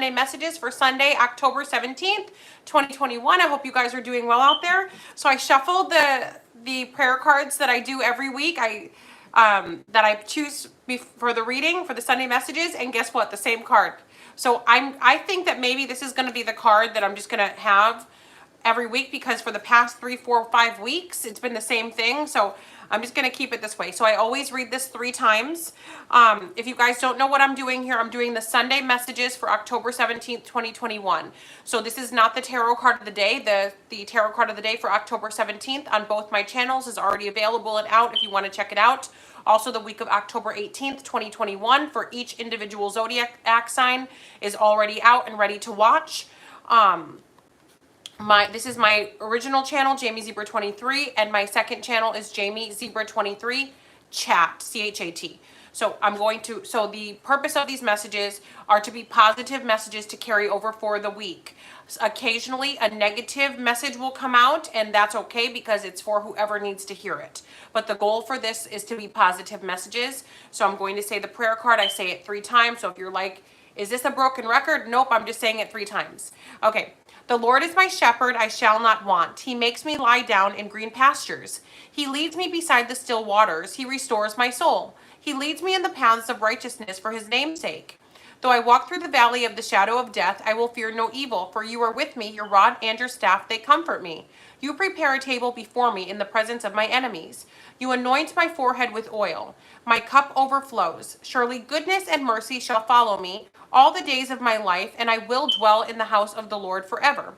Sunday messages for Sunday, October 17th, 2021. I hope you guys are doing well out there. So I shuffled the prayer cards that I do every week. That I choose for the reading for the Sunday messages, and guess what? The same card. So I think that maybe this is going to be the card that I'm just going to have every week, because for the past 3, 4, 5 weeks it's been the same thing. So I'm just going to keep it this way. So I always read this 3 times. If you guys don't know what I'm doing here, I'm doing the Sunday messages for October 17th, 2021. So this is not the tarot card of the day. The tarot card of the day for October 17th on both my channels is already available and out if you want to check it out. Also, the week of October 18th, 2021 for each individual zodiac sign is already out and ready to watch. This is my original channel, Jamie Zebra 23, and my second channel is Jamie Zebra 23 Chat, C-H-A-T. So the purpose of these messages are to be positive messages to carry over for the week. Occasionally a negative message will come out, and that's okay because it's for whoever needs to hear it. But the goal for this is to be positive messages. So I'm going to say the prayer card. I say it 3 times. So if you're like, is this a broken record? Nope, I'm just saying it 3 times. Okay. The Lord is my shepherd, I shall not want. He makes me lie down in green pastures. He leads me beside the still waters. He restores my soul. He leads me in the paths of righteousness for his name's sake. Though I walk through the valley of the shadow of death, I will fear no evil, for you are with me, your rod and your staff, they comfort me. You prepare a table before me in the presence of my enemies. You anoint my forehead with oil. My cup overflows. Surely goodness and mercy shall follow me all the days of my life, and I will dwell in the house of the Lord forever.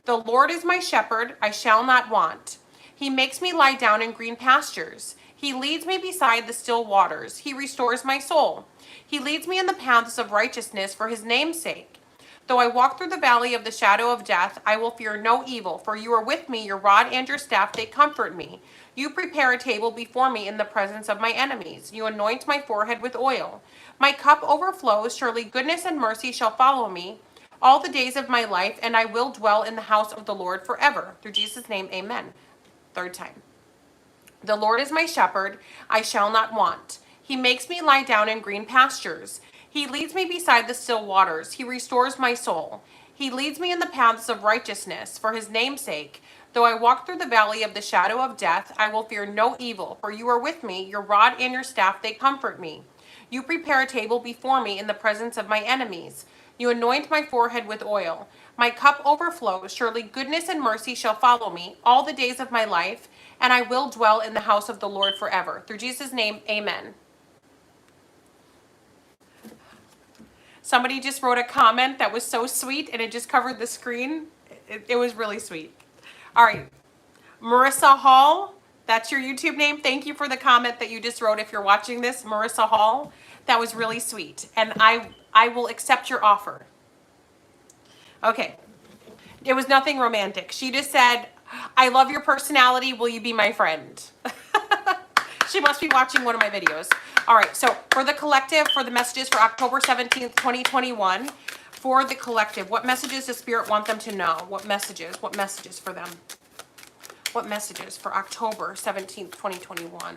The Lord is my shepherd, I shall not want. He makes me lie down in green pastures. He leads me beside the still waters. He restores my soul. He leads me in the paths of righteousness for his name's sake. Though I walk through the valley of the shadow of death, I will fear no evil, for you are with me, your rod and your staff, they comfort me. You prepare a table before me in the presence of my enemies. You anoint my forehead with oil. My cup overflows. Surely goodness and mercy shall follow me all the days of my life, and I will dwell in the house of the Lord forever. Through Jesus' name, amen. 3rd time. The Lord is my shepherd, I shall not want. He makes me lie down in green pastures. He leads me beside the still waters. He restores my soul. He leads me in the paths of righteousness for his name's sake. Though I walk through the valley of the shadow of death, I will fear no evil, for you are with me, your rod and your staff, they comfort me. You prepare a table before me in the presence of my enemies. You anoint my forehead with oil. My cup overflows. Surely goodness and mercy shall follow me all the days of my life, and I will dwell in the house of the Lord forever. Through Jesus' name, amen. Somebody just wrote a comment that was so sweet, and it just covered the screen. It was really sweet. All right. Marissa Hall, that's your YouTube name. Thank you for the comment that you just wrote. If you're watching this, Marissa Hall, that was really sweet. And I will accept your offer. Okay. It was nothing romantic. She just said, I love your personality. Will you be my friend? She must be watching one of my videos. All right. So for the collective, for the messages for October 17th, 2021, for the collective, what messages does Spirit want them to know? What messages for them? What messages for October 17th, 2021?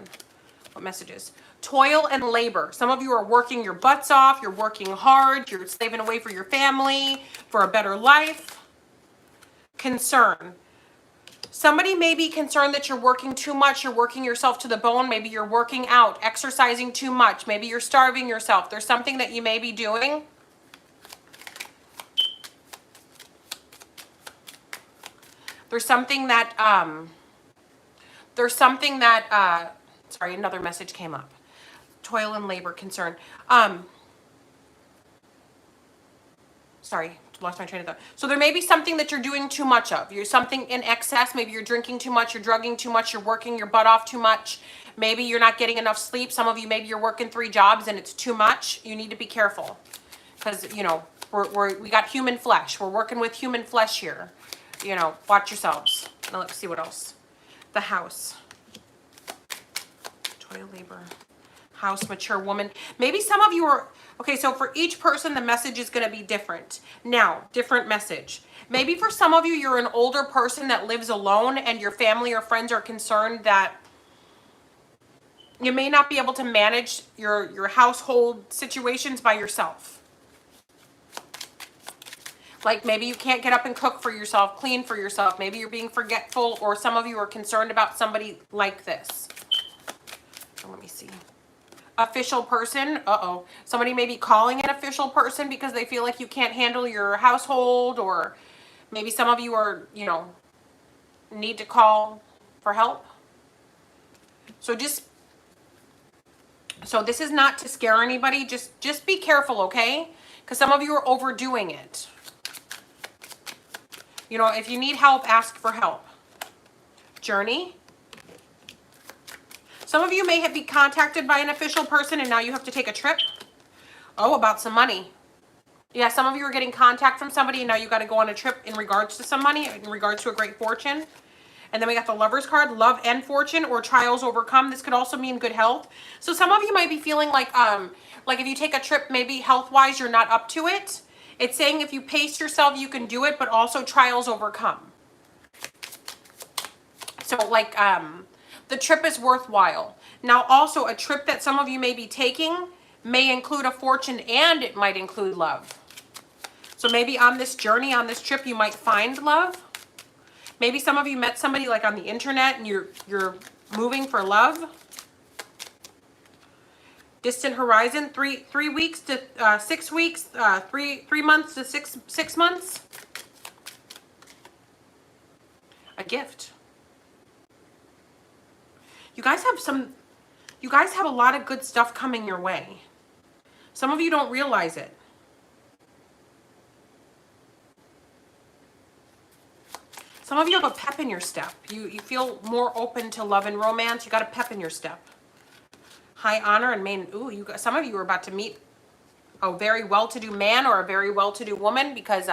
What messages? Toil and labor. Some of you are working your butts off. You're working hard. You're slaving away for your family, for a better life. Concern. Somebody may be concerned that you're working too much. You're working yourself to the bone. Maybe you're working out, exercising too much. Maybe you're starving yourself. There's something that you may be doing. There's something that, sorry, another message came up. Toil and labor, concern. Sorry, lost my train of thought. So there may be something that you're doing too much of. You're something in excess. Maybe you're drinking too much. You're drugging too much. You're working your butt off too much. Maybe you're not getting enough sleep. Some of you, maybe you're working 3 jobs and it's too much. You need to be careful because, you know, we got human flesh. We're working with human flesh here. You know, watch yourselves. Now let's see what else. The house. Toil, labor. House, mature woman. Maybe some of you are, okay, so for each person, the message is going to be different. Now, different message. Maybe for some of you, you're an older person that lives alone and your family or friends are concerned that you may not be able to manage your household situations by yourself. Like maybe you can't get up and cook for yourself, clean for yourself. Maybe you're being forgetful, or some of you are concerned about somebody like this. So let me see. Official person. Uh-oh. Somebody may be calling an official person because they feel like you can't handle your household, or maybe some of you are, you know, need to call for help. So this is not to scare anybody. Just be careful, okay? Because some of you are overdoing it. You know, if you need help, ask for help. Journey. Some of you may be contacted by an official person and now you have to take a trip. Oh, about some money. Yeah, some of you are getting contact from somebody and now you got to go on a trip in regards to some money, in regards to a great fortune. And then we got the Lover's card, love and fortune, or trials overcome. This could also mean good health. So some of you might be feeling like if you take a trip, maybe health-wise, you're not up to it. It's saying if you pace yourself, you can do it, but also trials overcome. So like the trip is worthwhile. Now also a trip that some of you may be taking may include a fortune and it might include love. So maybe on this journey, on this trip, you might find love. Maybe some of you met somebody like on the internet and you're moving for love. Distant horizon, 3 weeks to 6 weeks, 3 months to 6 months. A gift. You guys have a lot of good stuff coming your way. Some of you don't realize it. Some of you have a pep in your step. You feel more open to love and romance. You got a pep in your step. High honor and main. Ooh, some of you are about to meet a very well-to-do man or a very well-to-do woman, because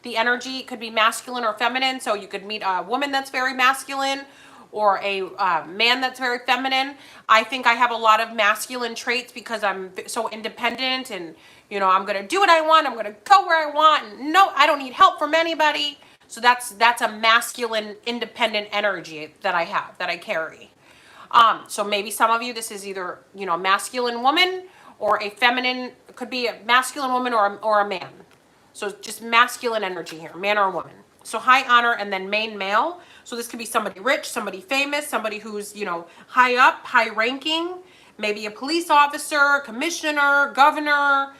the energy could be masculine or feminine. So you could meet a woman that's very masculine or a man that's very feminine. I think I have a lot of masculine traits because I'm so independent and, you know, I'm going to do what I want. I'm going to go where I want. And no, I don't need help from anybody. So that's a masculine, independent energy that I have, that I carry. So maybe some of you, this is either, you know, a masculine woman or a feminine, it could be a masculine woman or a man. So just masculine energy here, man or woman. So high honor and then main male. So this could be somebody rich, somebody famous, somebody who's, you know, high up, high ranking, maybe a police officer, commissioner, governor,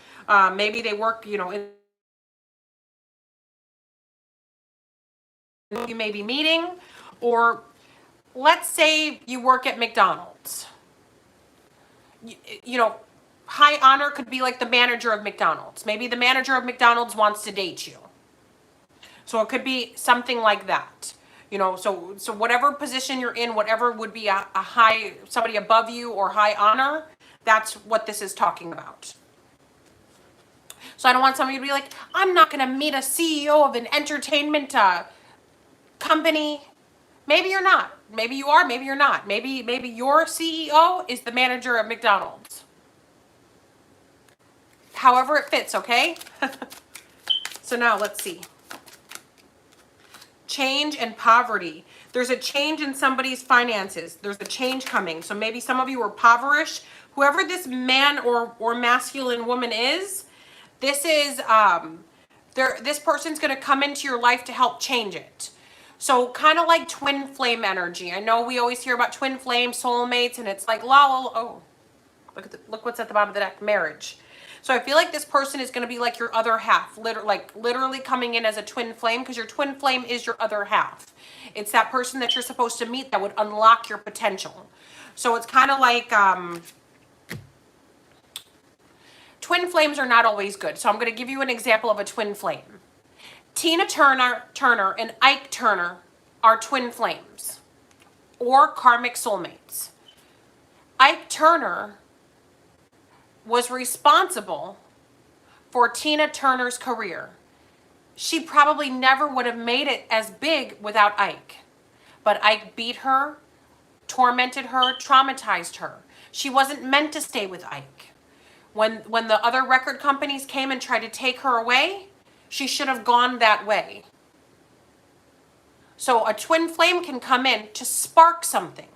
maybe they work, you know, you may be meeting, or let's say you work at McDonald's. You know, high honor could be like the manager of McDonald's. Maybe the manager of McDonald's wants to date you. So it could be something like that. You know, so whatever position you're in, whatever would be a high, somebody above you or high honor, that's what this is talking about. So I don't want somebody to be like, I'm not going to meet a CEO of an entertainment company. Maybe you're not. Maybe you are, maybe you're not. Maybe your CEO is the manager of McDonald's. However it fits, okay? So now let's see. Change and poverty. There's a change in somebody's finances. There's a change coming. So maybe some of you are impoverished. Whoever this man or masculine woman is, this is this person's going to come into your life to help change it. So kind of like twin flame energy. I know we always hear about twin flame, soulmates, and it's like, oh, look what's at the bottom of the deck, marriage. So I feel like this person is going to be like your other half, literally coming in as a twin flame, because your twin flame is your other half. It's that person that you're supposed to meet that would unlock your potential. So it's kind of like twin flames are not always good. So I'm going to give you an example of a twin flame. Tina Turner and Ike Turner are twin flames or karmic soulmates. Ike Turner was responsible for Tina Turner's career. She probably never would have made it as big without Ike. But Ike beat her, tormented her, traumatized her. She wasn't meant to stay with Ike. When the other record companies came and tried to take her away, she should have gone that way. So a twin flame can come in to spark something.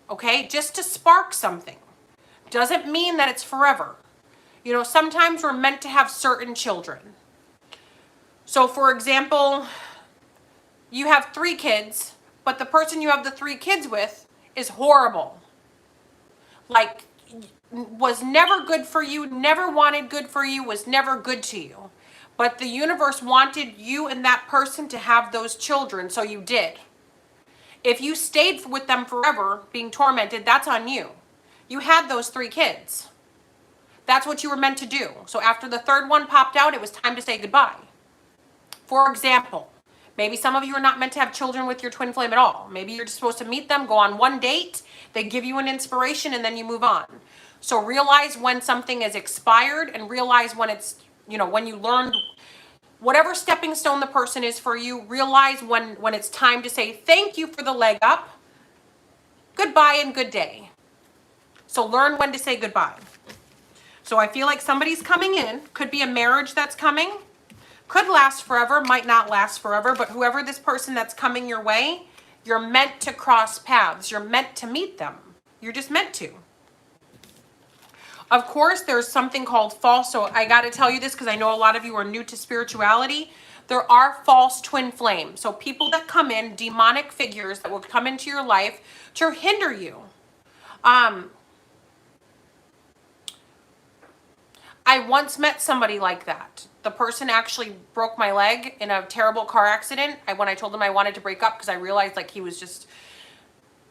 Okay? Just to spark something. Doesn't mean that it's forever. You know, sometimes we're meant to have certain children. So for example, you have 3 kids, but the person you have the 3 kids with is horrible. Like, was never good for you, never wanted good for you, was never good to you. But the universe wanted you and that person to have those children, so you did. If you stayed with them forever, being tormented, that's on you. You had those 3 kids. That's what you were meant to do. So after the 3rd one popped out, it was time to say goodbye. For example, maybe some of you are not meant to have children with your twin flame at all. Maybe you're just supposed to meet them, go on one date, they give you an inspiration, and then you move on. So realize when something is expired, and realize when it's, when you learned whatever stepping stone the person is for you, realize when it's time to say thank you for the leg up, goodbye, and good day. So learn when to say goodbye. So I feel like somebody's coming in. Could be a marriage that's coming. Could last forever, might not last forever, but whoever this person that's coming your way, you're meant to cross paths. You're meant to meet them. You're just meant to. Of course, there's something called false. So I got to tell you this because I know a lot of you are new to spirituality. There are false twin flames. So people that come in, demonic figures that will come into your life to hinder you. I once met somebody like that. The person actually broke my leg in a terrible car accident. When I told him I wanted to break up because I realized like he was just,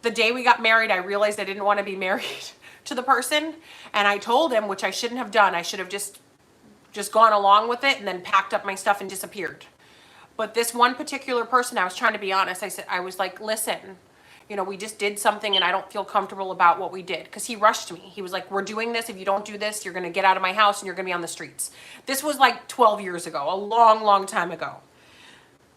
the day we got married, I realized I didn't want to be married to the person. And I told him, which I shouldn't have done. I should have just gone along with it and then packed up my stuff and disappeared. But this one particular person, I was trying to be honest. I was like, listen, we just did something and I don't feel comfortable about what we did. Because he rushed me. He was like, we're doing this. If you don't do this, you're going to get out of my house and you're going to be on the streets. This was like 12 years ago, a long, long time ago.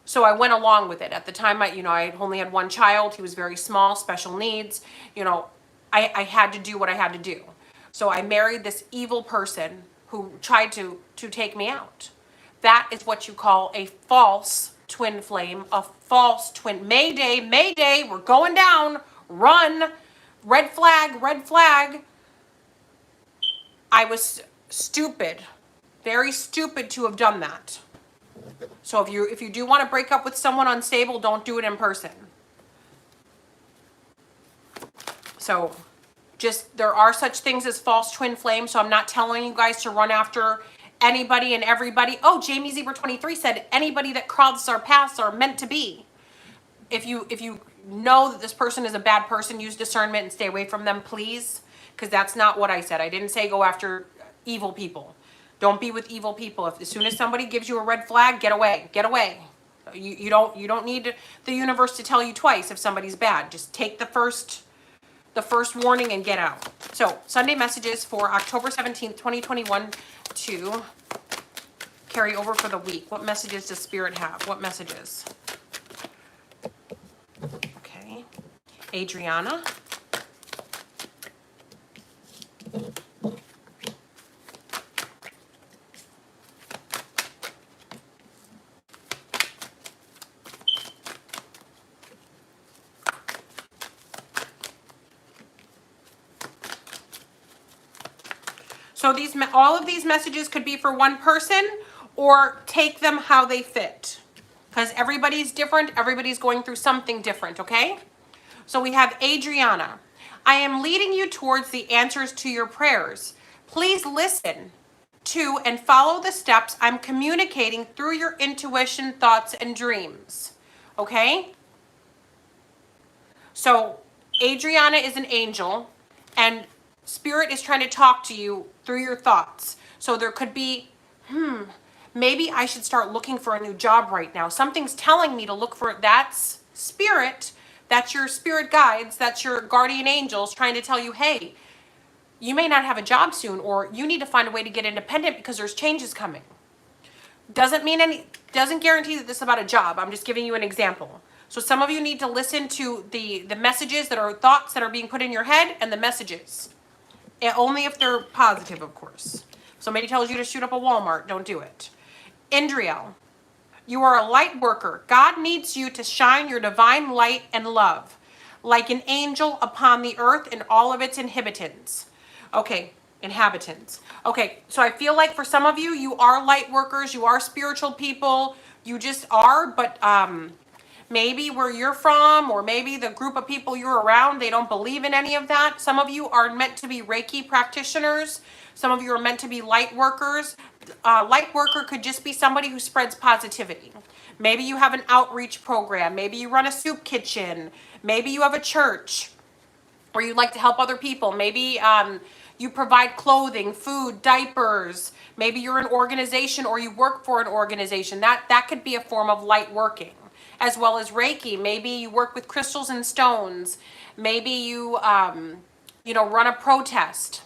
So I went along with it. At the time, I only had 1 child. He was very small, special needs. I had to do what I had to do. So I married this evil person who tried to take me out. That is what you call a false twin flame, a false twin. Mayday, mayday, we're going down, run, red flag, red flag. I was stupid, very stupid to have done that. So if you do want to break up with someone unstable, don't do it in person. So there are such things as false twin flames. So I'm not telling you guys to run after anybody and everybody. Oh, Jamie Zebra 23 said anybody that crosses our paths are meant to be. If you know that this person is a bad person, use discernment and stay away from them, please. Because that's not what I said. I didn't say go after evil people. Don't be with evil people. As soon as somebody gives you a red flag, get away. Get away. You don't need the universe to tell you twice if somebody's bad. Just take the first warning and get out. So Sunday messages for October 17th, 2021 to carry over for the week. What messages does Spirit have? What messages? Okay. Adriana. So all of these messages could be for one person, or take them how they fit. Because everybody's different. Everybody's going through something different, okay? So we have Adriana. I am leading you towards the answers to your prayers. Please listen to and follow the steps I'm communicating through your intuition, thoughts, and dreams. Okay? So Adriana is an angel, and Spirit is trying to talk to you through your thoughts. So there could be, maybe I should start looking for a new job right now. Something's telling me to look for it. That's Spirit. That's your spirit guides. That's your guardian angels trying to tell you, hey, you may not have a job soon, or you need to find a way to get independent because there's changes coming. Doesn't guarantee that this is about a job. I'm just giving you an example. So some of you need to listen to the messages that are thoughts that are being put in your head, and the messages. And only if they're positive, of course. Somebody tells you to shoot up a Walmart, don't do it. Indriel, you are a light worker. God needs you to shine your divine light and love, like an angel upon the earth and all of its inhabitants. Okay, Inhabitants. Okay, so I feel like for some of you, you are light workers, you are spiritual people, you just are, but maybe where you're from, or maybe the group of people you're around, they don't believe in any of that. Some of you are meant to be Reiki practitioners. Some of you are meant to be light workers. Light worker could just be somebody who spreads positivity. Maybe you have an outreach program. Maybe you run a soup kitchen. Maybe you have a church where you like to help other people. Maybe you provide clothing, food, diapers. Maybe you're an organization or you work for an organization. That could be a form of light working, as well as Reiki. Maybe you work with crystals and stones. Maybe you, run a protest.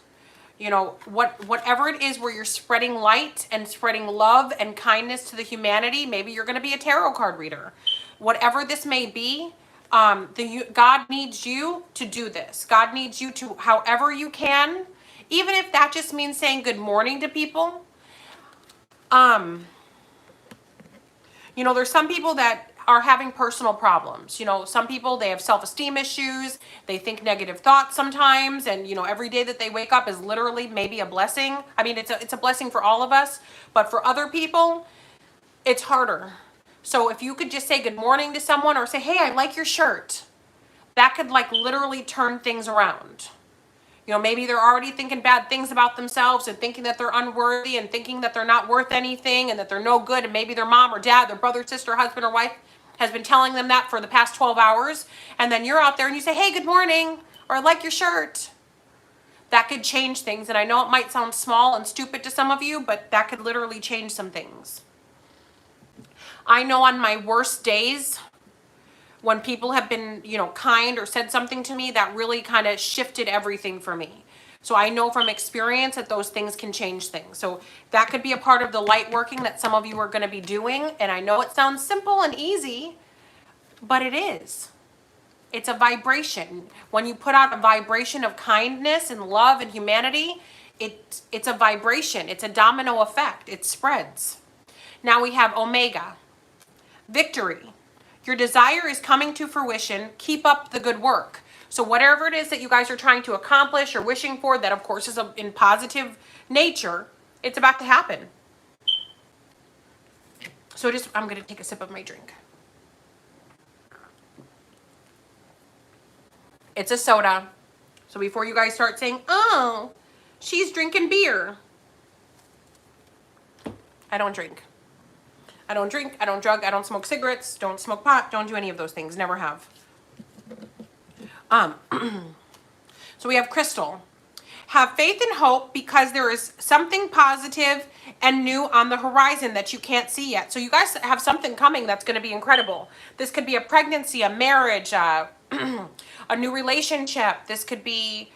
Whatever it is where you're spreading light and spreading love and kindness to the humanity. Maybe you're going to be a tarot card reader. Whatever this may be, God needs you to do this. God needs you to, however you can, even if that just means saying good morning to people. There's some people that are having personal problems. Some people, they have self-esteem issues. They think negative thoughts sometimes. And, every day that they wake up is literally maybe a blessing. I mean, it's a blessing for all of us. But for other people, it's harder. So if you could just say good morning to someone or say, hey, I like your shirt. That could literally turn things around. Maybe they're already thinking bad things about themselves and thinking that they're unworthy and thinking that they're not worth anything and that they're no good. And maybe their mom or dad, their brother, sister, husband, or wife has been telling them that for the past 12 hours. And then you're out there and you say, hey, good morning, or I like your shirt. That could change things. And I know it might sound small and stupid to some of you, but that could literally change some things. I know on my worst days, when people have been, kind or said something to me, that really kind of shifted everything for me. So I know from experience that those things can change things. So that could be a part of the light working that some of you are going to be doing. And I know it sounds simple and easy, but it is. It's a vibration. When you put out a vibration of kindness and love and humanity, it's a vibration. It's a domino effect. It spreads. Now we have Omega. Victory. Your desire is coming to fruition. Keep up the good work. So whatever it is that you guys are trying to accomplish or wishing for, that of course is in positive nature, it's about to happen. So I'm going to take a sip of my drink. It's a soda. So before you guys start saying, oh, she's drinking beer. I don't drink. I don't drink, I don't drug, I don't smoke cigarettes, don't smoke pot, don't do any of those things, never have. So we have Crystal. Have faith and hope because there is something positive and new on the horizon that you can't see yet. So you guys have something coming that's going to be incredible. This could be a pregnancy, a marriage, a new relationship. This could be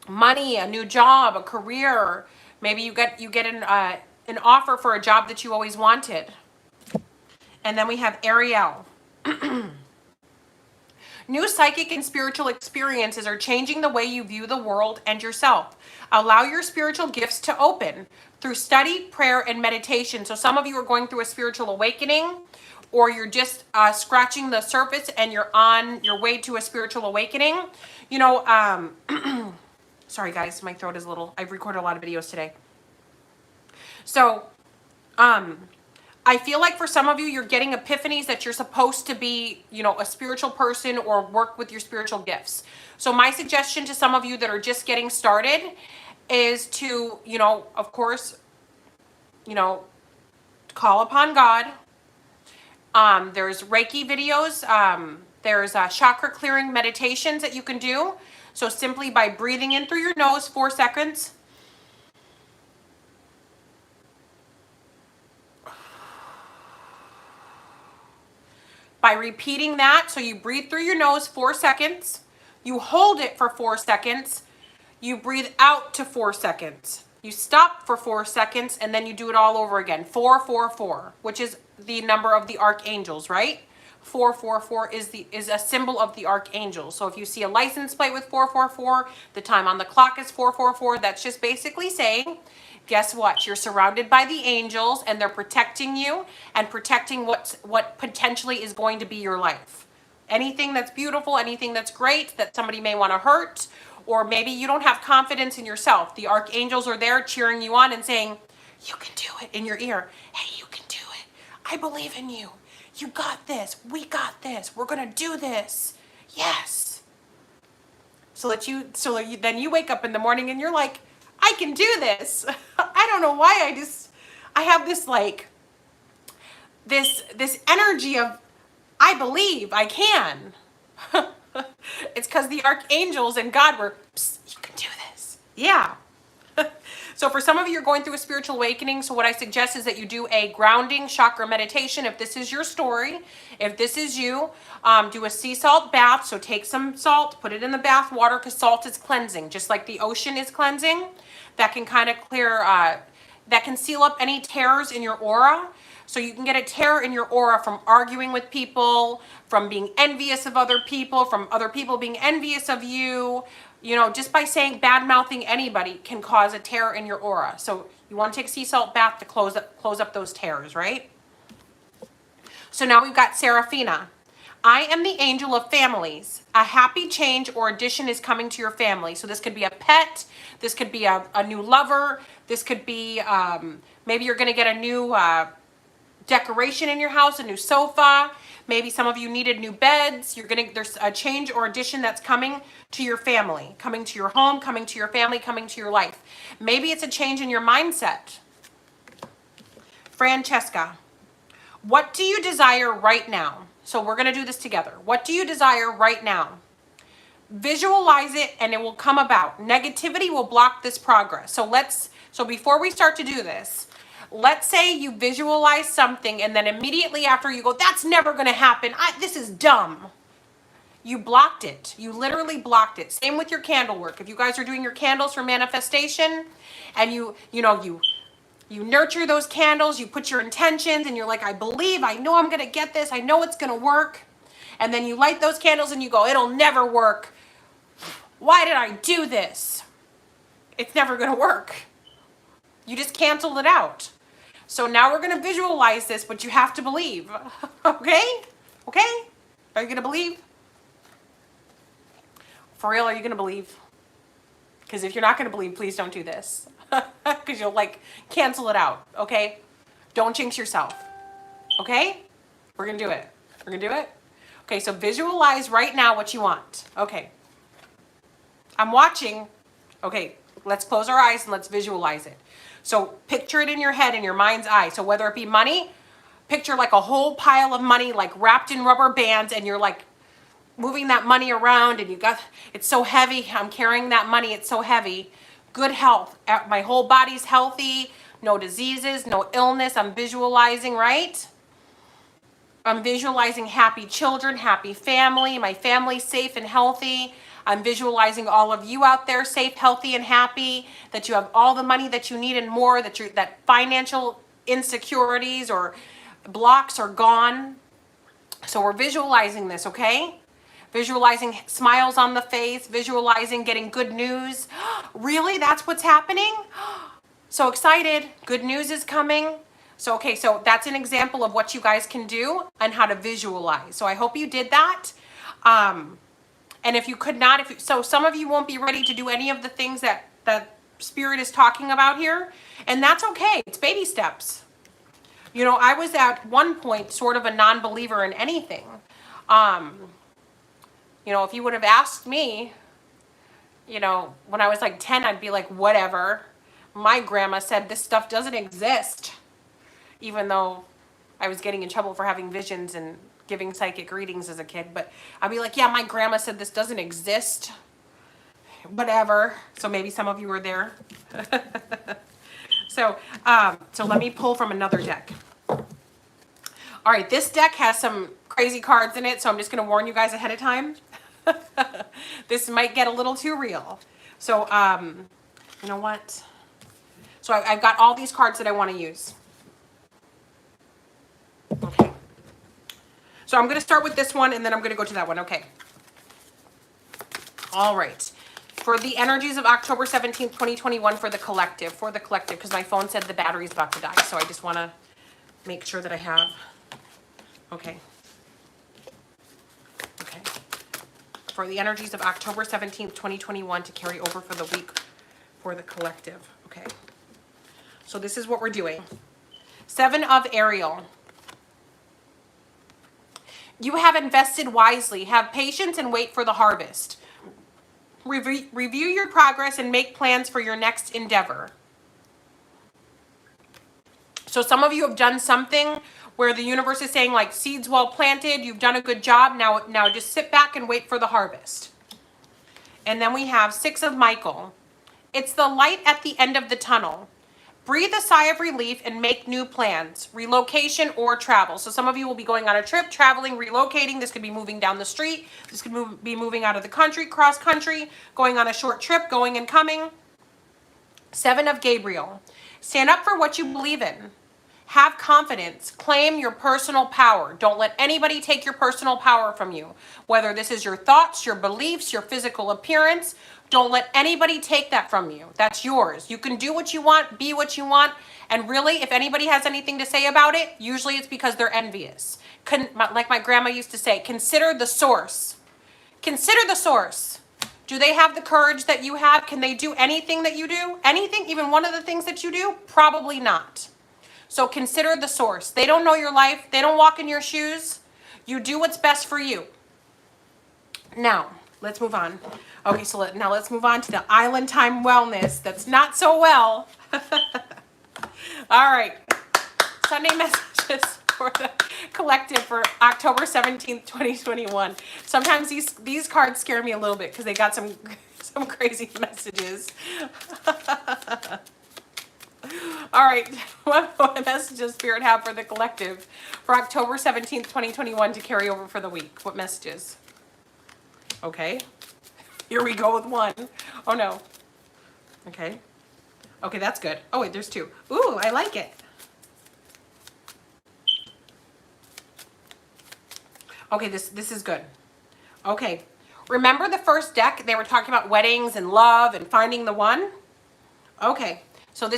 money, a new job, a career. Maybe you get an offer for a job that you always wanted. And then we have Ariel. New psychic and spiritual experiences are changing the way you view the world and yourself. Allow your spiritual gifts to open through study, prayer, and meditation. So some of you are going through a spiritual awakening, or you're just scratching the surface and you're on your way to a spiritual awakening. Sorry guys, my throat is a little, I've recorded a lot of videos today. So, I feel like for some of you, you're getting epiphanies that you're supposed to be, a spiritual person or work with your spiritual gifts. So my suggestion to some of you that are just getting started is to, of course, call upon God. There's Reiki videos. There's chakra clearing meditations that you can do. So simply by breathing in through your nose 4 seconds. By repeating that, so you breathe through your nose 4 seconds, you hold it for 4 seconds, you breathe out to 4 seconds, you stop for 4 seconds, and then you do it all over again. 4, 4, 4, which is the number of the archangels, right? 444 is a symbol of the archangels. So if you see a license plate with 444, the time on the clock is 444. That's just basically saying, guess what? You're surrounded by the angels and they're protecting you and protecting what potentially is going to be your life. Anything that's beautiful, anything that's great that somebody may want to hurt or maybe you don't have confidence in yourself. The archangels are there cheering you on and saying, you can do it, in your ear. Hey, you can do it. I believe in you. You got this. We got this. We're going to do this. Yes. Then you wake up in the morning and you're like, I can do this. I don't know why I have this like, this energy of, I believe I can. It's because the archangels and God were, you can do this. Yeah. So for some of you, you're going through a spiritual awakening. So what I suggest is that you do a grounding chakra meditation. If this is your story, if this is you, do a sea salt bath. So take some salt, put it in the bath water, because salt is cleansing, just like the ocean is cleansing. That can kind of clear, that can seal up any tears in your aura. So you can get a tear in your aura from arguing with people, from being envious of other people, from other people being envious of you. You know, just by saying bad-mouthing anybody can cause a tear in your aura. So you want to take a sea salt bath to close up those tears, right? So now we've got Seraphina. I am the angel of families. A happy change or addition is coming to your family. So this could be a pet. This could be a new lover. This could be, maybe you're going to get a new decoration in your house, a new sofa. Maybe some of you needed new beds. There's a change or addition that's coming to your family, coming to your home, coming to your family, coming to your life. Maybe it's a change in your mindset. Francesca, what do you desire right now? So we're going to do this together. What do you desire right now? Visualize it and it will come about. Negativity will block this progress. So before we start to do this, let's say you visualize something and then immediately after you go, that's never going to happen. This is dumb. You blocked it. You literally blocked it. Same with your candle work. If you guys are doing your candles for manifestation and you nurture those candles, you put your intentions and you're like, I believe, I know I'm going to get this. I know it's going to work. And then you light those candles and you go, it'll never work. Why did I do this? It's never going to work. You just canceled it out. So now we're going to visualize this, but you have to believe. Okay? Okay? Are you going to believe? For real, are you going to believe? Because if you're not going to believe, please don't do this. Because you'll like cancel it out. Okay? Don't jinx yourself. Okay? We're going to do it. We're going to do it? Okay, so visualize right now what you want. Okay. I'm watching. Okay, let's close our eyes and let's visualize it. So picture it in your head, in your mind's eye. So whether it be money, picture like a whole pile of money like wrapped in rubber bands and you're like moving that money around and it's so heavy. I'm carrying that money. It's so heavy. Good health. My whole body's healthy. No diseases, no illness. I'm visualizing, right? I'm visualizing happy children, happy family. My family's safe and healthy. I'm visualizing all of you out there safe, healthy, and happy, that you have all the money that you need and more, that financial insecurities or blocks are gone. So we're visualizing this, okay? Visualizing smiles on the face, visualizing getting good news. Really? That's what's happening? So excited. Good news is coming. So, okay, so that's an example of what you guys can do and how to visualize. So I hope you did that. And if you could not, so some of you won't be ready to do any of the things that Spirit is talking about here, and that's okay. It's baby steps. You know, I was at one point sort of a non-believer in anything. You know, if you would have asked me, you know, when I was like 10, I'd be like, whatever. My grandma said this stuff doesn't exist, even though I was getting in trouble for having visions and giving psychic readings as a kid. But I'd be like, yeah, my grandma said this doesn't exist. Whatever. So maybe some of you were there. So let me pull from another deck. All right, this deck has some crazy cards in it, so I'm just going to warn you guys ahead of time. This might get a little too real. So, you know what? So I've got all these cards that I want to use. Okay. So I'm going to start with this one, and then I'm going to go to that one. Okay. All right. For the energies of October 17th, 2021 for the collective, because my phone said the battery's about to die. So I just want to make sure that I have. Okay. Okay. for the energies of October 17th, 2021 to carry over for the week for the collective. Okay. So this is what we're doing. 7 of Ariel. You have invested wisely. Have patience and wait for the harvest. Review your progress and make plans for your next endeavor. So some of you have done something where the universe is saying like seeds well planted, you've done a good job. Now just sit back and wait for the harvest. And then we have 6 of Michael. It's the light at the end of the tunnel. Breathe a sigh of relief and make new plans, relocation or travel. So some of you will be going on a trip, traveling, relocating. This could be moving down the street. This could be moving out of the country, cross country, going on a short trip, going and coming. 7 of Gabriel. Stand up for what you believe in. Have confidence. Claim your personal power. Don't let anybody take your personal power from you. Whether this is your thoughts, your beliefs, your physical appearance, don't let anybody take that from you. That's yours. You can do what you want, be what you want. And really, if anybody has anything to say about it, usually it's because they're envious. Like my grandma used to say, consider the source. Consider the source. Do they have the courage that you have? Can they do anything that you do? Anything, even one of the things that you do? Probably not. So consider the source. They don't know your life. They don't walk in your shoes. You do what's best for you. Now, let's move on. Okay, so now let's move on to the Island Time Wellness. That's not so well. All right. Sunday messages for the collective for October 17th, 2021. Sometimes these cards scare me a little bit because they got some crazy messages. All right, what message does Spirit have for the collective for October 17th, 2021 to carry over for the week? What messages? Okay, here we go with 1. Oh no. Okay. Okay, that's good. Oh wait, there's 2. Ooh, I like it. Okay, this is good. Okay, remember the first deck? They were talking about weddings and love and finding the one. Okay. So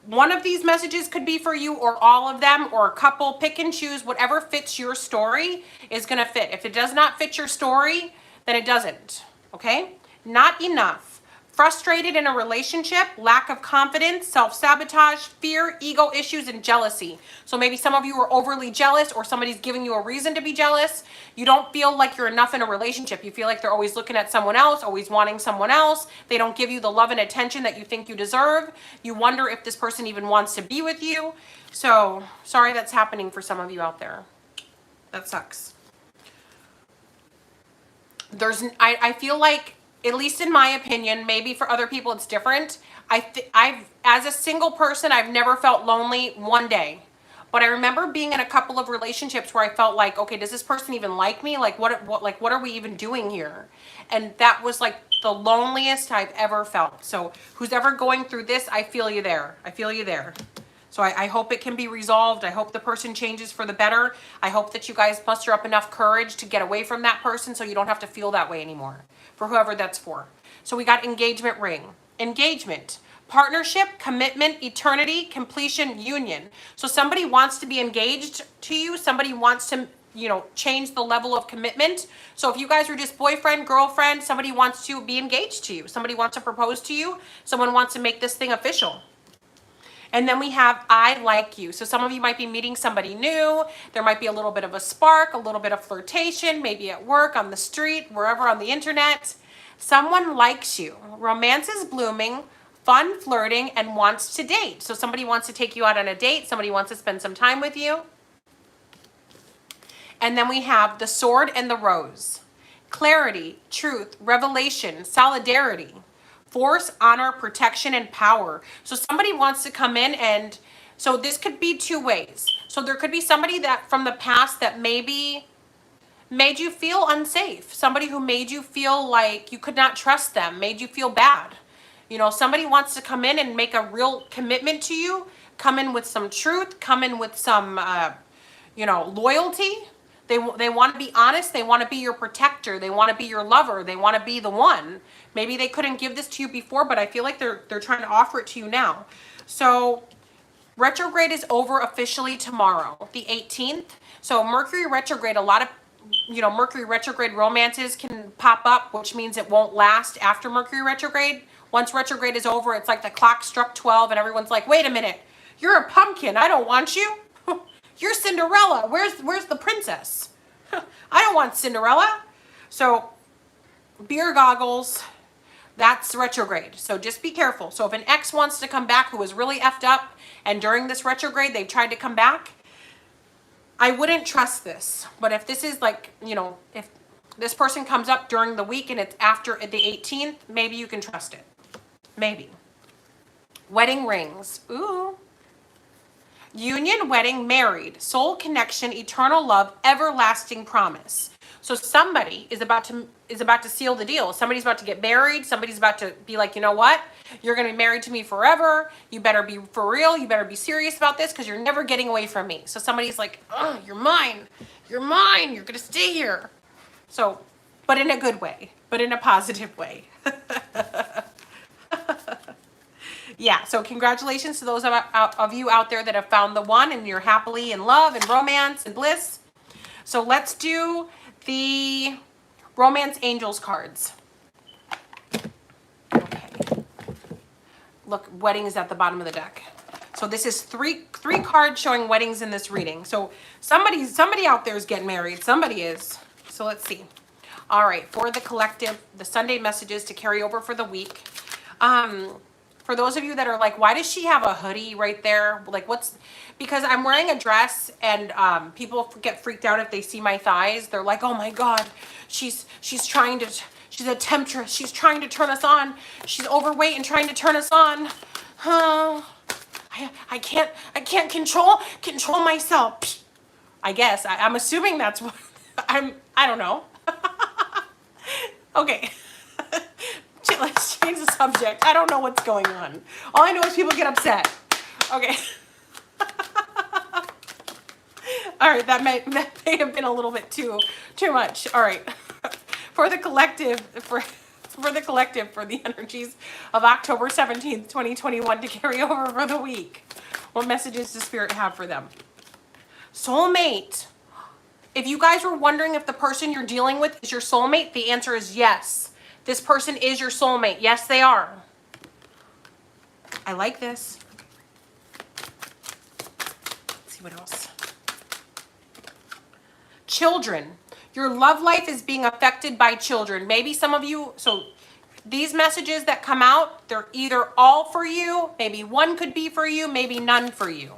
one of these messages could be for you or all of them or a couple. Pick and choose. Whatever fits your story is going to fit. If it does not fit your story, then it doesn't. Okay? Not enough. Frustrated in a relationship, lack of confidence, self-sabotage, fear, ego issues, and jealousy. So maybe some of you are overly jealous or somebody's giving you a reason to be jealous. You don't feel like you're enough in a relationship. You feel like they're always looking at someone else, always wanting someone else. They don't give you the love and attention that you think you deserve. You wonder if this person even wants to be with you. So sorry that's happening for some of you out there. That sucks. I feel like, at least in my opinion, maybe for other people it's different. As a single person, I've never felt lonely one day. But I remember being in a couple of relationships where I felt like, okay, does this person even like me? Like what are we even doing here? And that was like the loneliest I've ever felt. So who's ever going through this, I feel you there. I feel you there. So I hope it can be resolved. I hope the person changes for the better. I hope that you guys muster up enough courage to get away from that person so you don't have to feel that way anymore. For whoever that's for. So we got engagement ring. Engagement. Partnership, commitment, eternity, completion, union. So somebody wants to be engaged to you. Somebody wants to, change the level of commitment. So if you guys are just boyfriend, girlfriend, somebody wants to be engaged to you. Somebody wants to propose to you. Someone wants to make this thing official. And then we have I like you. So some of you might be meeting somebody new. There might be a little bit of a spark, a little bit of flirtation, maybe at work, on the street, wherever on the internet. Someone likes you. Romance is blooming, fun flirting, and wants to date. So somebody wants to take you out on a date. Somebody wants to spend some time with you. And then we have the sword and the rose. Clarity, truth, revelation, solidarity. Force, honor, protection, and power. So somebody wants to come in and, so this could be 2 ways. So there could be somebody that from the past that maybe made you feel unsafe. Somebody who made you feel like you could not trust them, made you feel bad. Somebody wants to come in and make a real commitment to you, come in with some truth, come in with some, loyalty. They want to be honest. They want to be your protector. They want to be your lover. They want to be the one. Maybe they couldn't give this to you before, but I feel like they're trying to offer it to you now. So retrograde is over officially tomorrow, the 18th. So Mercury retrograde, a lot of you know, Mercury retrograde romances can pop up, which means it won't last after Mercury retrograde. Once retrograde is over, it's like the clock struck 12 and everyone's like, wait a minute, you're a pumpkin. I don't want you. You're Cinderella. Where's the princess? I don't want Cinderella. So beer goggles, that's retrograde. So just be careful. So if an ex wants to come back who was really effed up and during this retrograde they've tried to come back, I wouldn't trust this. But if this is like, you know, if this person comes up during the week and it's after the 18th, maybe you can trust it. Maybe. Wedding rings. Ooh. Union, wedding, married, soul connection, eternal love, everlasting promise. So somebody is about to seal the deal. Somebody's about to get married. Somebody's about to be like, you know what? You're going to be married to me forever. You better be for real. You better be serious about this because you're never getting away from me. So somebody's like, oh, you're mine. You're mine. You're going to stay here. So, but in a good way, but in a positive way. Yeah, so congratulations to those of you out there that have found the one and you're happily in love and romance and bliss. So let's do the Romance Angels cards. Okay. Look, wedding is at the bottom of the deck. So this is three cards showing weddings in this reading. So somebody out there is getting married. Somebody is. So let's see. All right, for the collective, the Sunday messages to carry over for the week. For those of you that are like, why does she have a hoodie right there? Like, because I'm wearing a dress and people get freaked out if they see my thighs. They're like, oh my God, she's a temptress. She's trying to turn us on. She's overweight and trying to turn us on. I can't control myself. I guess, I'm assuming that's what, I don't know. Okay. Let's change the subject. I don't know what's going on. All I know is people get upset. Okay. All right, that may have been a little bit too much. All right. For the collective, for the energies of October 17th, 2021 to carry over for the week. What messages does Spirit have for them? Soulmate. If you guys were wondering if the person you're dealing with is your soulmate, the answer is yes. This person is your soulmate. Yes, they are. I like this. Let's see what else. Children. Your love life is being affected by children. Maybe some of you, so these messages that come out, they're either all for you, maybe one could be for you, maybe none for you.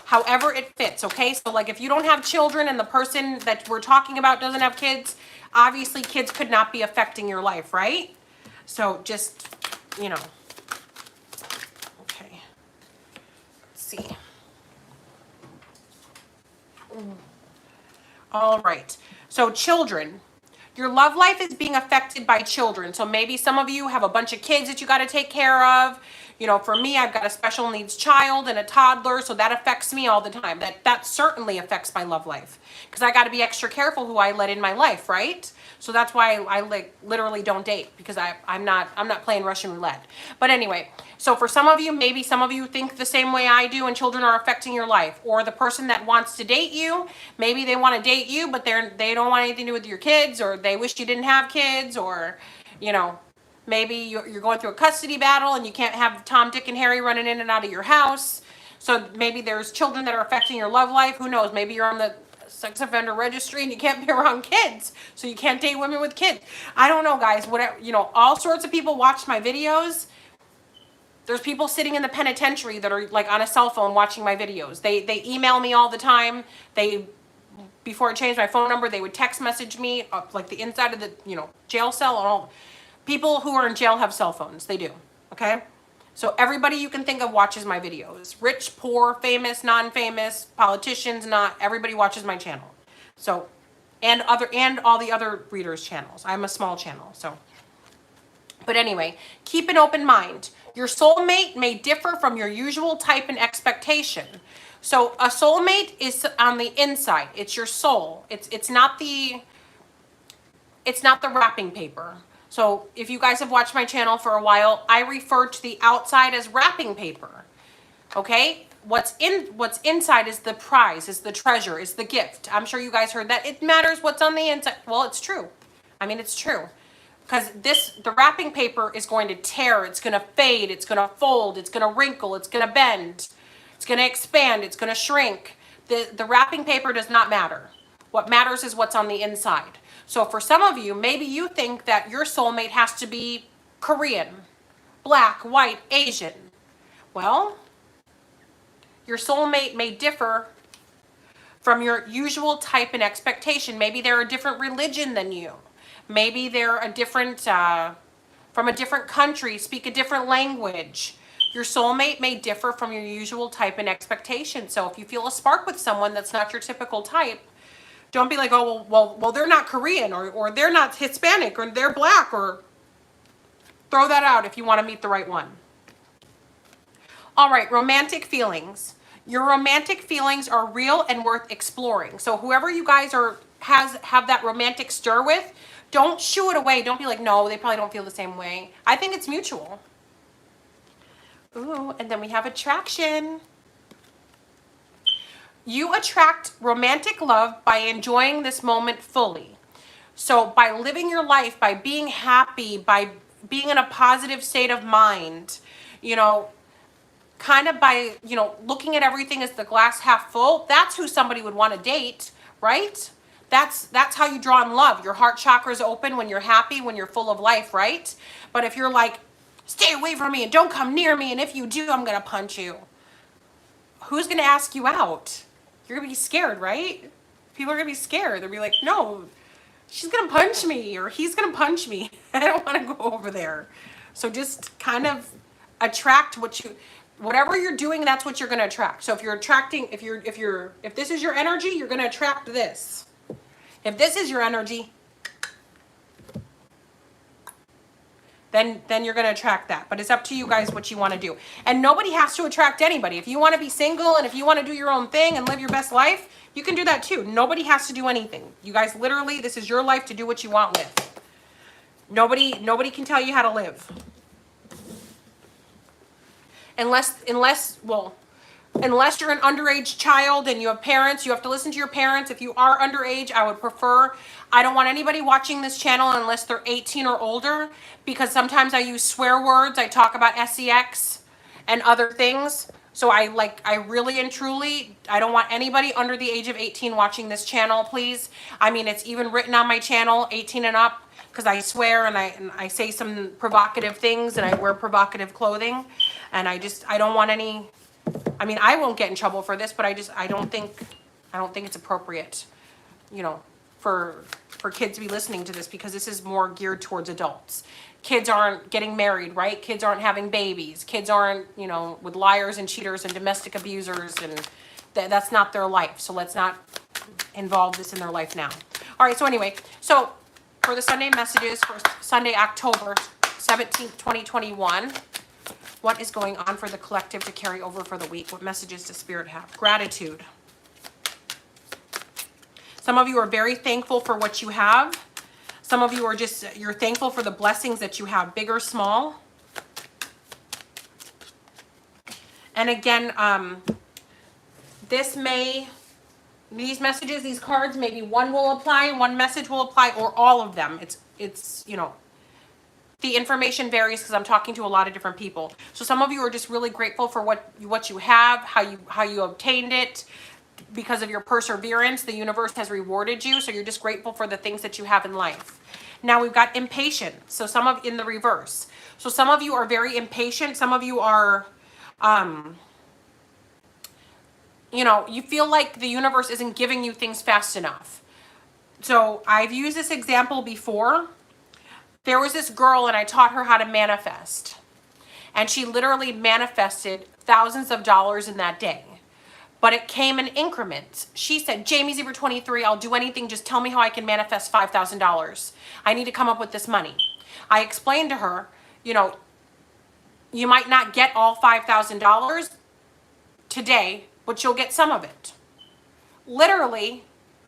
However it fits, okay? So like if you don't have children and the person that we're talking about doesn't have kids, obviously kids could not be affecting your life, right? So just, you know. Okay. Let's see. All right. So children. Your love life is being affected by children. So maybe some of you have a bunch of kids that you got to take care of. You know, for me, I've got a special needs child and a toddler, so that affects me all the time. That certainly affects my love life because I got to be extra careful who I let in my life, right? So that's why I like literally don't date because I'm not playing Russian roulette. But anyway, so for some of you, maybe some of you think the same way I do and children are affecting your life. Or the person that wants to date you, maybe they want to date you, but they don't want anything to do with your kids, or they wish you didn't have kids, or, you know, maybe you're going through a custody battle and you can't have Tom, Dick, and Harry running in and out of your house. So maybe there's children that are affecting your love life. Who knows? Maybe you're on the sex offender registry and you can't be around kids, so you can't date women with kids. I don't know, guys. Whatever, you know, all sorts of people watch my videos. There's people sitting in the penitentiary that are like on a cell phone watching my videos. They email me all the time. Before I changed my phone number, they would text message me like the inside of the, you know, jail cell. And all people who are in jail have cell phones. They do. Okay. So everybody you can think of watches my videos. Rich, poor, famous, non-famous, politicians, not everybody watches my channel. So, and all the other readers' channels. I'm a small channel, so. But anyway, keep an open mind. Your soulmate may differ from your usual type and expectation. So a soulmate is on the inside. It's your soul. It's not the wrapping paper. So if you guys have watched my channel for a while, I refer to the outside as wrapping paper. Okay? what's inside is the prize, is the treasure, is the gift. I'm sure you guys heard that. It matters what's on the inside. Well, it's true. I mean, it's true. Because the wrapping paper is going to tear, it's going to fade, it's going to fold, it's going to wrinkle, it's going to bend, it's going to expand, it's going to shrink. The wrapping paper does not matter. What matters is what's on the inside. So for some of you, maybe you think that your soulmate has to be Korean, black, white, Asian. Well, your soulmate may differ from your usual type and expectation. Maybe they're a different religion than you. Maybe they're a different, from a different country, speak a different language. Your soulmate may differ from your usual type and expectation. So if you feel a spark with someone that's not your typical type, don't be like, oh, well, they're not Korean, or they're not Hispanic, or they're black, or throw that out if you want to meet the right one. All right, romantic feelings. Your romantic feelings are real and worth exploring. So whoever you guys have that romantic stir with, don't shoo it away. Don't be like, no, they probably don't feel the same way. I think it's mutual. Ooh, and then we have attraction. You attract romantic love by enjoying this moment fully. So by living your life, by being happy, by being in a positive state of mind, you know, kind of by, you know, looking at everything as the glass half full, that's who somebody would want to date, right? That's how you draw in love. Your heart chakra is open when you're happy, when you're full of life, right? But if you're like, stay away from me and don't come near me, and if you do, I'm going to punch you. Who's going to ask you out? You're going to be scared, right? People are going to be scared. They'll be like, no, she's going to punch me, or he's going to punch me. I don't want to go over there. So just kind of attract whatever you're doing, that's what you're going to attract. So if you're attracting, if this is your energy, you're going to attract this. If this is your energy, then you're going to attract that. But it's up to you guys what you want to do. And nobody has to attract anybody. If you want to be single and if you want to do your own thing and live your best life, you can do that too. Nobody has to do anything. You guys literally, this is your life to do what you want with. Nobody can tell you how to live. Unless you're an underage child and you have parents, you have to listen to your parents. If you are underage, I don't want anybody watching this channel unless they're 18 or older, because sometimes I use swear words. I talk about sex and other things. So I really and truly, I don't want anybody under the age of 18 watching this channel, please. I mean, it's even written on my channel, 18 and up, because I swear and I say some provocative things and I wear provocative clothing. And I don't want any, I mean, I won't get in trouble for this, but I don't think it's appropriate, you know, for kids to be listening to this, because this is more geared towards adults. Kids aren't getting married, right? Kids aren't having babies. Kids aren't, you know, with liars and cheaters and domestic abusers, and that's not their life. So let's not involve this in their life now. All right, so anyway, so for the Sunday messages for Sunday, October 17th, 2021, what is going on for the collective to carry over for the week? What messages does Spirit have? Gratitude. Some of you are very thankful for what you have. Some of you are you're thankful for the blessings that you have, big or small. And again, these messages, these cards, maybe one will apply, one message will apply, or all of them. It's you know, the information varies because I'm talking to a lot of different people. So some of you are just really grateful for what you have, how you obtained it. Because of your perseverance, the universe has rewarded you. So you're just grateful for the things that you have in life. Now we've got impatient. So in the reverse. So some of you are very impatient. Some of you are, you know, you feel like the universe isn't giving you things fast enough. So I've used this example before. There was this girl and I taught her how to manifest. And she literally manifested thousands of dollars in that day. But it came in increments. She said, Jamie Zebra 23, I'll do anything. Just tell me how I can manifest $5,000. I need to come up with this money. I explained to her, you know, you might not get all $5,000 today, but you'll get some of it. Literally,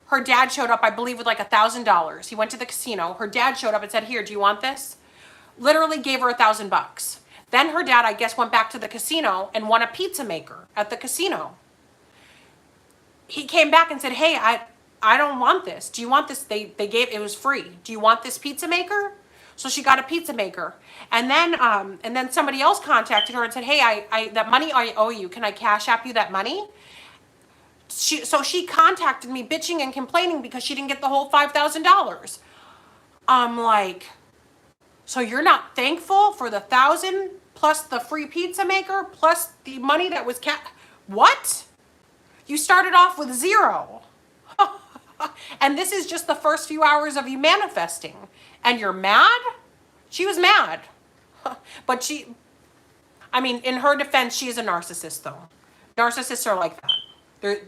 her dad showed up, I believe, with like $1,000. He went to the casino. Her dad showed up and said, here, do you want this? Literally gave her $1,000. Then her dad, I guess, went back to the casino and won a pizza maker at the casino. He came back and said, hey, I don't want this. Do you want this? They gave, it was free. Do you want this pizza maker? So she got a pizza maker. And then somebody else contacted her and said, hey, I that money I owe you. Can I cash app you that money? So she contacted me bitching and complaining because she didn't get the whole $5,000. I'm like, so you're not thankful for the $1,000 plus the free pizza maker plus the money that was what? You started off with zero. And this is just the first few hours of you manifesting. And you're mad? She was mad. But I mean, in her defense, she is a narcissist though. Narcissists are like that.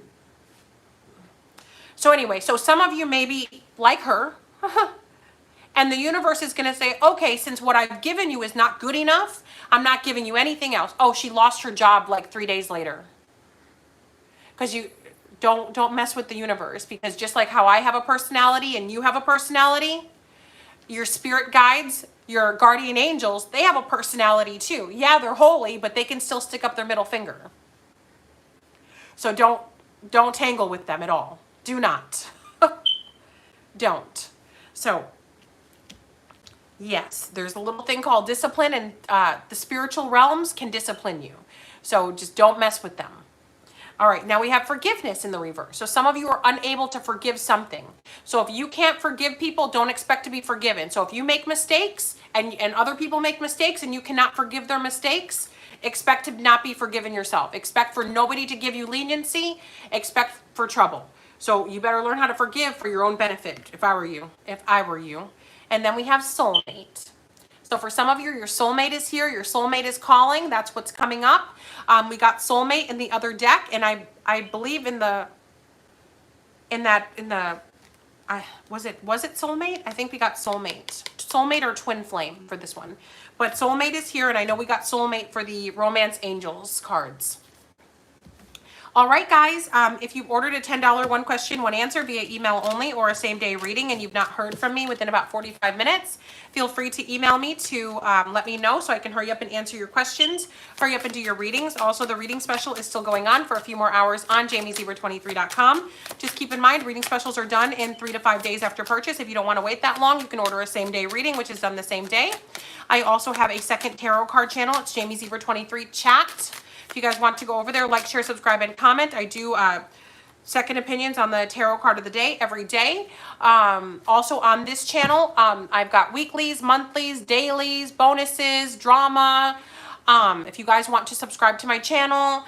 So anyway, so some of you may be like her. And the universe is going to say, okay, since what I've given you is not good enough, I'm not giving you anything else. Oh, she lost her job like 3 days later. Because you don't mess with the universe. Because just like how I have a personality and you have a personality, your spirit guides, your guardian angels, they have a personality too. Yeah, they're holy, but they can still stick up their middle finger. So don't tangle with them at all. Do not. Don't. So yes, there's a little thing called discipline, and the spiritual realms can discipline you. So just don't mess with them. All right, now we have forgiveness in the reverse. So some of you are unable to forgive something. So if you can't forgive people, don't expect to be forgiven. So if you make mistakes and other people make mistakes and you cannot forgive their mistakes, expect to not be forgiven yourself. Expect for nobody to give you leniency. Expect for trouble. So you better learn how to forgive for your own benefit, if I were you. And then we have soulmate. So for some of you, your soulmate is here. Your soulmate is calling. That's what's coming up. We got soulmate in the other deck, and I believe was it soulmate? I think we got soulmate or twin flame for this one. But soulmate is here, and I know we got soulmate for the romance angels cards. All right, guys, if you've ordered a $10 one question, one answer via email only or a same day reading and you've not heard from me within about 45 minutes, feel free to email me to let me know so I can hurry up and answer your questions, hurry up and do your readings. Also, the reading special is still going on for a few more hours on jamiezebra23.com. Just keep in mind, reading specials are done in 3 to 5 days after purchase. If you don't want to wait that long, you can order a same day reading, which is done the same day. I also have a second tarot card channel. It's jamiezebra23 chat. If you guys want to go over there, like, share, subscribe, and comment. I do second opinions on the tarot card of the day every day. Also on this channel, I've got weeklies, monthlies, dailies, bonuses, drama. If you guys want to subscribe to my channel,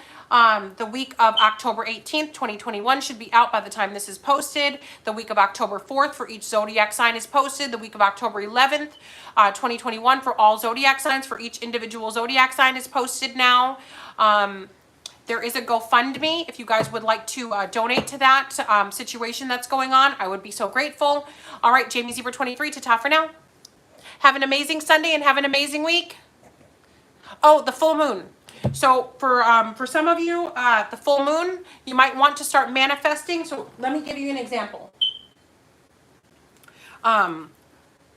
the week of October 18th, 2021 should be out by the time this is posted. The week of October 4th for each zodiac sign is posted. The week of October 11th, 2021 for all zodiac signs, for each individual zodiac sign is posted now. There is a GoFundMe if you guys would like to donate to that situation that's going on. I would be so grateful. All right, jamiezebra23, ta-ta for now. Have an amazing Sunday and have an amazing week. Oh, the full moon. So for some of you, the full moon, you might want to start manifesting. So let me give you an example.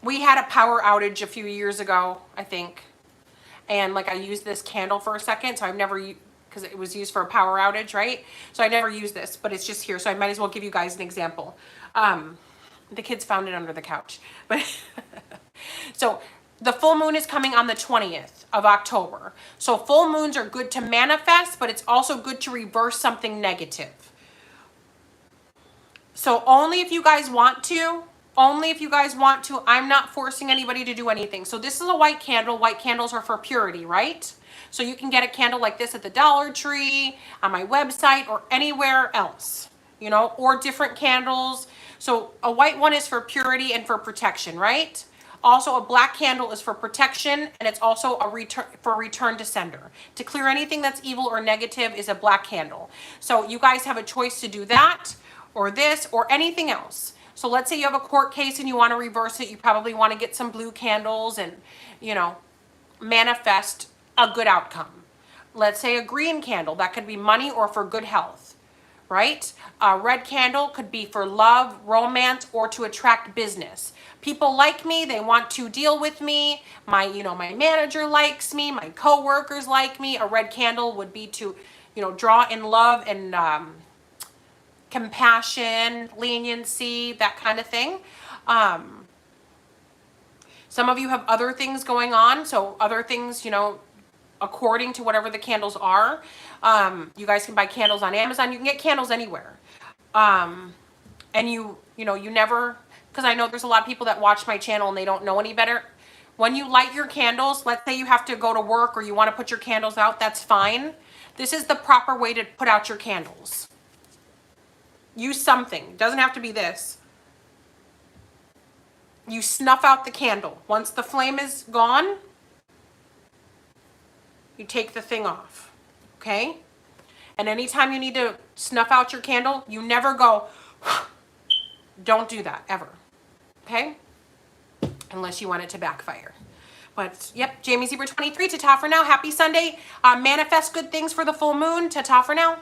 We had a power outage a few years ago, I think. And like I used this candle for a second, so I've never, because it was used for a power outage, right? So I never used this, but it's just here. So I might as well give you guys an example. The kids found it under the couch. But so the full moon is coming on the 20th of October. So full moons are good to manifest, but it's also good to reverse something negative. So only if you guys want to. Only if you guys want to. I'm not forcing anybody to do anything. So this is a white candle. White candles are for purity, right? So you can get a candle like this at the Dollar Tree, on my website, or anywhere else, you know, or different candles. So a white one is for purity and for protection, right? Also, a black candle is for protection, and it's also a return to sender. To clear anything that's evil or negative is a black candle. So you guys have a choice to do that, or this, or anything else. So let's say you have a court case and you want to reverse it. You probably want to get some blue candles and, you know, manifest a good outcome. Let's say a green candle. That could be money or for good health, right? A red candle could be for love, romance, or to attract business. People like me, they want to deal with me. My manager likes me, my coworkers like me. A red candle would be to, draw in love and compassion, leniency, that kind of thing. Some of you have other things going on, so other things, according to whatever the candles are. You guys can buy candles on Amazon. You can get candles anywhere. And you never, because I know there's a lot of people that watch my channel and they don't know any better. When you light your candles, let's say you have to go to work or you want to put your candles out, that's fine. This is the proper way to put out your candles. Use something. It doesn't have to be this. You snuff out the candle. Once the flame is gone, you take the thing off, okay? And anytime you need to snuff out your candle, you never go, don't do that, ever, okay? Unless you want it to backfire. But, yep, Jamie Zebra 23, ta-ta for now. Happy Sunday. Manifest good things for the full moon. Ta-ta for now.